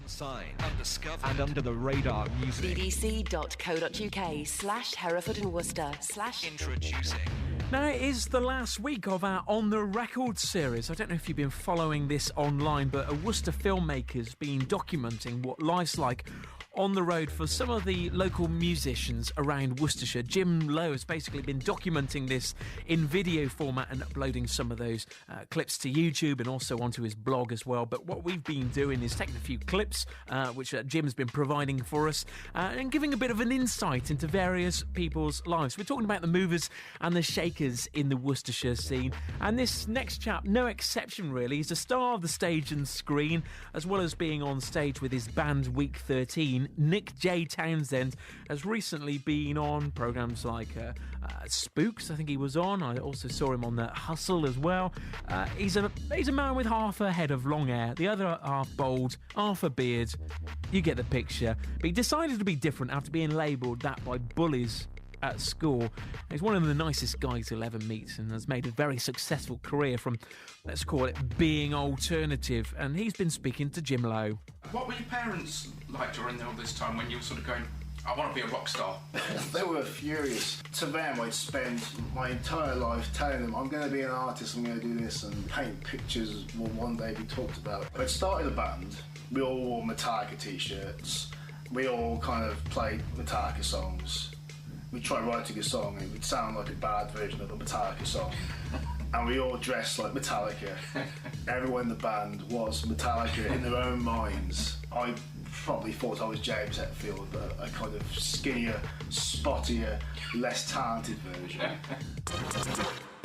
unsigned, undiscovered, and under the radar music. bbc.co.uk/Hereford and Worcester/introducing. Now, it is the last week of our On The Record series. I don't know if you've been following this online, but a Worcester filmmaker's been documenting what life's like on the road for some of the local musicians around Worcestershire. Jim Lowe has basically been documenting this in video format and uploading some of those clips to YouTube and also onto his blog as well. But what we've been doing is taking a few clips, which Jim's been providing for us, and giving a bit of an insight into various people's lives. We're talking about the movers and the shakers in the Worcestershire scene. And this next chap, no exception really, he's a star of the stage and screen, as well as being on stage with his band Week 13. Nick J Townsend has recently been on programmes like Spooks, I think he was on. I also saw him on The Hustle as well. He's a man with half a head of long hair, the other half bald, half a beard. You get the picture. But he decided to be different after being labelled that by bullies at school. He's one of the nicest guys you'll ever meet and has made a very successful career from, let's call it, being alternative. And he's been speaking to Jim Lowe. What were your parents like during all this time when you were sort of going, I want to be a rock star? They were furious. To them, I'd spend my entire life telling them, I'm going to be an artist, I'm going to do this, and paint pictures will one day be talked about. I'd started a band. We all wore Metallica t-shirts. We all kind of played Metallica songs. We tried writing a song and it would sound like a bad version of a Metallica song. And we all dressed like Metallica. Everyone in the band was Metallica in their own minds. I probably thought I was James Hetfield, but a kind of skinnier, spottier, less talented version.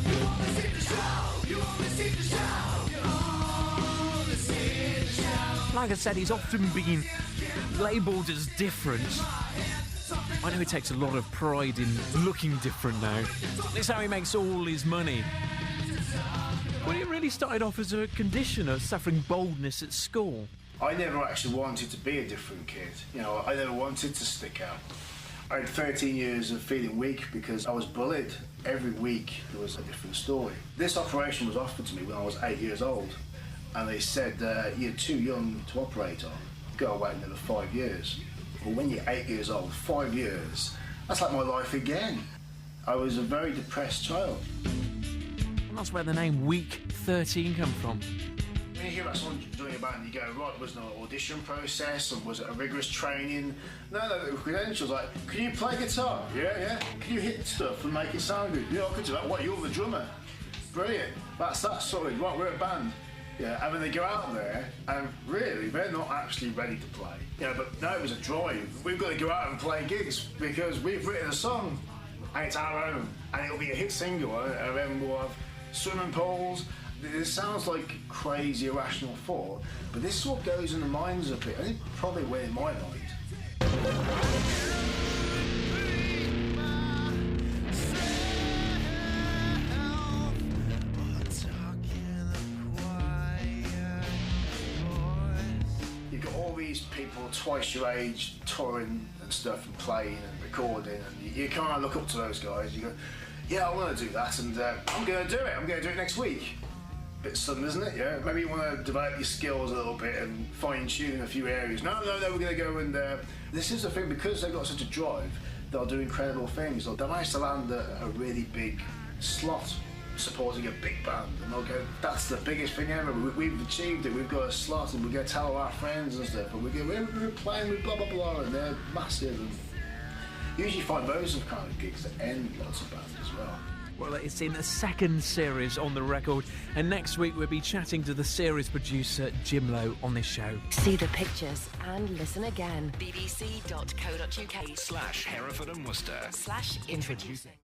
You only see the show, you only see the show, you only see the show. Like I said, he's often been labelled as different. I know he takes a lot of pride in looking different now. It's how he makes all his money. Well, it really started off as a condition of suffering boldness at school. I never actually wanted to be a different kid. You know, I never wanted to stick out. I had 13 years of feeling weak because I was bullied. Every week there was a different story. This operation was offered to me when I was 8 years old. And they said, you're too young to operate on. Go wait another 5 years. Well, when you're 8 years old, 5 years, that's like my life again. I was a very depressed child. And that's where the name Week 13 come from. When you hear about someone doing a band, you go, right, was there an audition process, and was it a rigorous training? No, the credentials, like, can you play guitar? Yeah. Can you hit stuff and make it sound good? Yeah, I could do that. What, you're the drummer? Brilliant. That's solid. Right, we're a band. Yeah, and then they go out there and really they're not actually ready to play. Yeah, but no, it was a drive. We've got to go out and play gigs because we've written a song and it's our own and it'll be a hit single and then we'll have swimming pools. It sounds like crazy irrational thought, but this is what goes in the minds of people. I think probably went in my mind. People twice your age touring and stuff and playing and recording, and you kind of look up to those guys. You go, yeah, I want to do that, and I'm going to do it. I'm going to do it next week. Bit sudden, isn't it? Yeah, maybe you want to develop your skills a little bit and fine tune a few areas. No, we're going to go and this is the thing, because they've got such a drive, they'll do incredible things. They'll manage to land a really big slot supporting a big band, and they'll go, that's the biggest thing ever, we've achieved it, we've got a slot, and we're going to tell our friends and stuff, and we're playing with blah blah blah, and they're massive. And usually find those kind of gigs that end lots of bands as well. Well, it's in the second series on the record, and next week we'll be chatting to the series producer Jim Lowe on this show. See the pictures and listen again. bbc.co.uk/Hereford and Worcester/introducing.